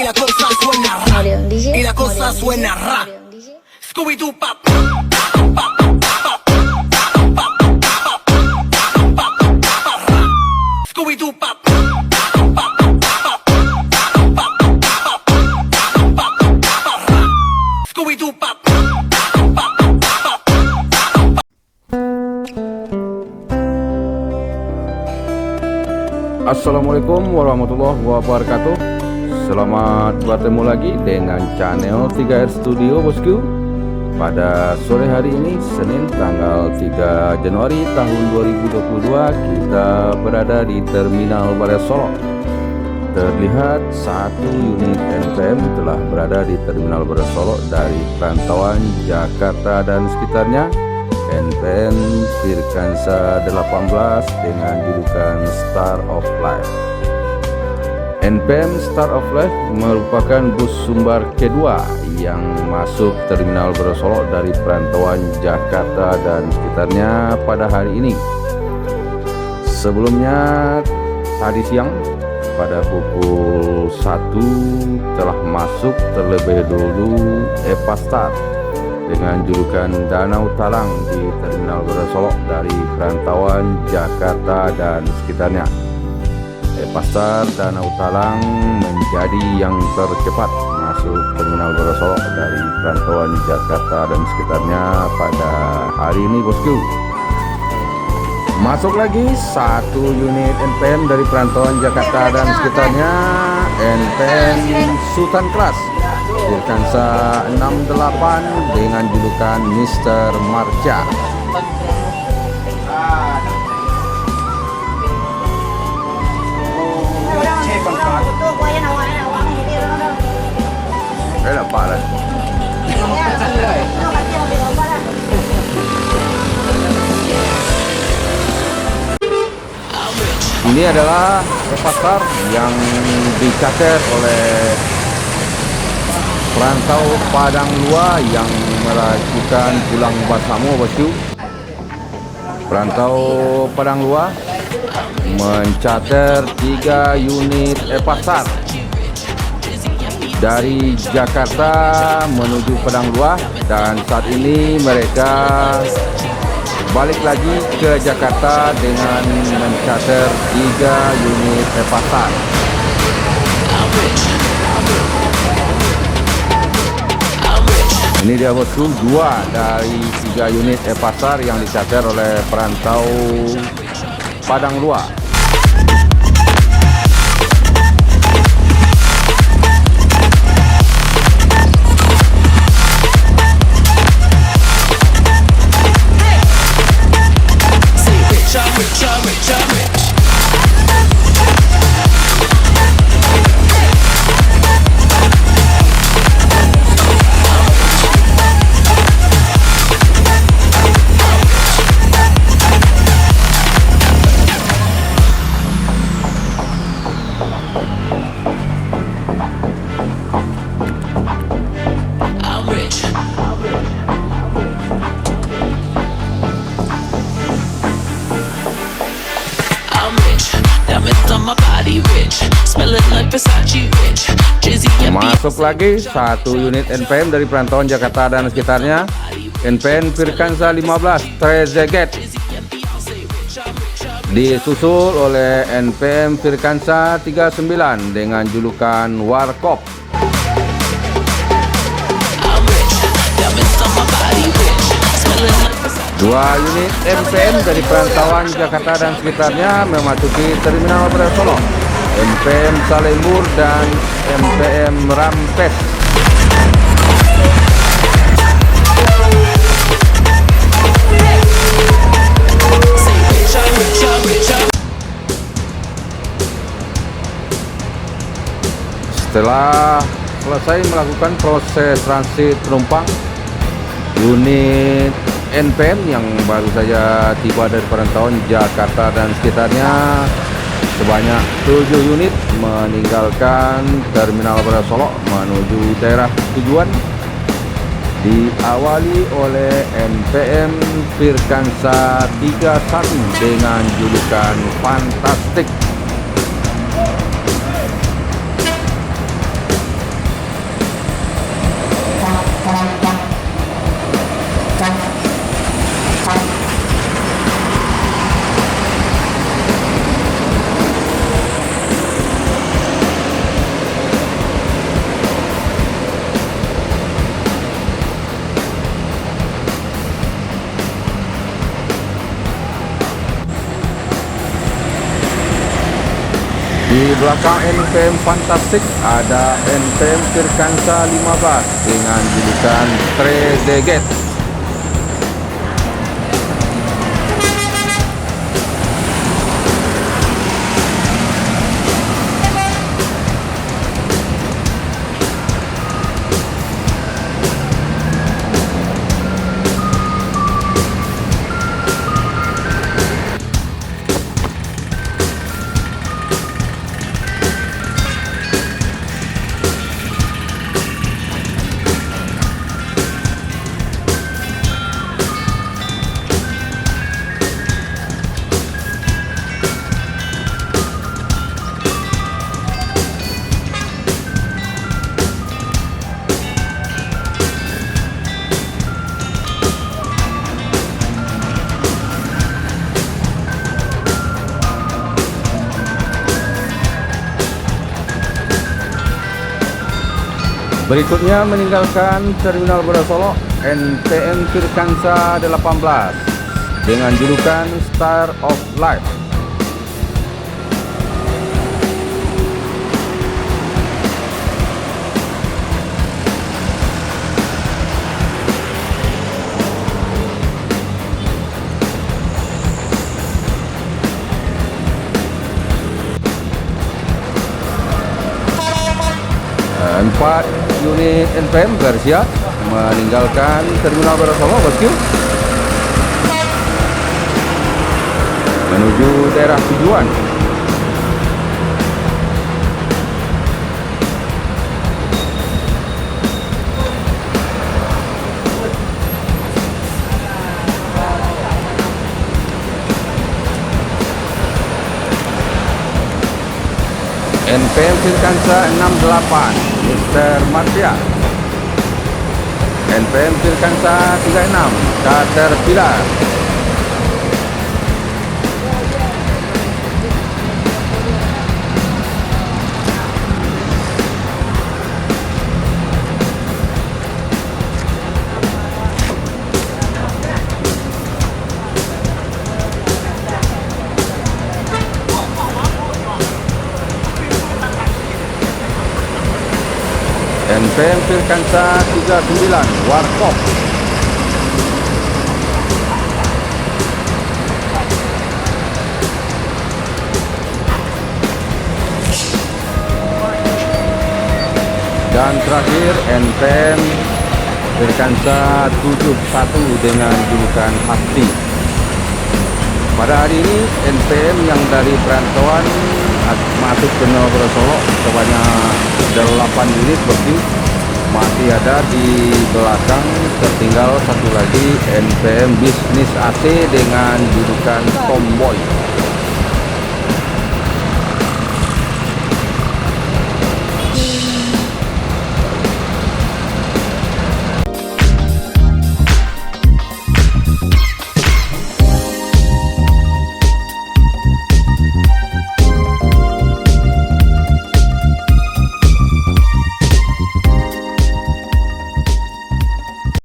la cosa suena ra, y la cosa suena ra. Scooby-Doo pop. Scooby-Doo pop. Scooby-Doo pop. Assalamualaikum warahmatullahi wabarakatuh. Selamat bertemu lagi dengan channel 3R Studio bosku. Pada sore hari ini Senin tanggal 3 Januari tahun 2022, kita berada di Terminal Barai Solok. Terlihat satu unit NPM telah berada di Terminal Barai Solok dari perantauan Jakarta dan sekitarnya. NPM Firkansa 18 dengan julukan Star of Life. NPM Star of Life merupakan bus sumbar kedua yang masuk Terminal Barai Solok dari perantauan Jakarta dan sekitarnya pada hari ini. Sebelumnya tadi siang pada pukul 1 telah masuk terlebih dahulu Epastar dengan julukan Danau Talang di Terminal Barai Solok dari perantauan Jakarta dan sekitarnya. Epastar Danau Talang menjadi yang tercepat masuk Terminal Barai Solok dari perantauan Jakarta dan sekitarnya pada hari ini bosku. Masuk lagi satu unit NPM dari perantauan Jakarta dan sekitarnya, NPM Sultan Class Firkansa 68 dengan julukan Mr. Marcha. Ini adalah Epastar yang dicatat oleh perantau Padang Luar yang melakukan pulang Basamu bosku. Perantau Padang Luar mencatat 3 unit Epastar dari Jakarta menuju Padang Luar, dan saat ini mereka balik lagi ke Jakarta dengan mencatat 3 unit Epastar. Ini dia bosku, 2 dari 3 unit Epastar yang dicatat oleh perantau Padang Luar. Masuk lagi satu unit NPM dari perantauan Jakarta dan sekitarnya, NPM Firkansa 15 Trezeget, disusul oleh NPM Firkansa 39 dengan julukan Warkop. Dua unit NPM dari perantauan Jakarta dan sekitarnya memasuki Terminal Barai Solok, NPM Salembur dan NPM Rampes. Setelah selesai melakukan proses transit penumpang, unit NPM yang baru saja tiba dari perantauan Jakarta dan sekitarnya sebanyak 7 unit meninggalkan Terminal Barai Solok menuju daerah tujuan, diawali oleh NPM Firkansa 31 dengan julukan Fantastik. belakang NPM Fantastic ada NPM Firkansa 15 dengan julukan Tredeget. Berikutnya meninggalkan Terminal Bodasolo NPM Firkansa 18 dengan julukan Star of Life. Empat unit NPM Garcia meninggalkan Terminal Bodasolo bosku, menuju daerah tujuan. NPM Firkansa 68 Mr. Martia, NPM Firkansa 36 Caterpillar, NPM Firkansa 39 Warkop, dan terakhir NPM Firkansa 71 dengan julukan Hati. Pada hari ini NPM yang dari perantauan masuk ke Bodasolo sebanyak 8 unit bosku, masih ada di belakang. Tertinggal satu lagi NPM Bisnis AC dengan julukan Tomboy.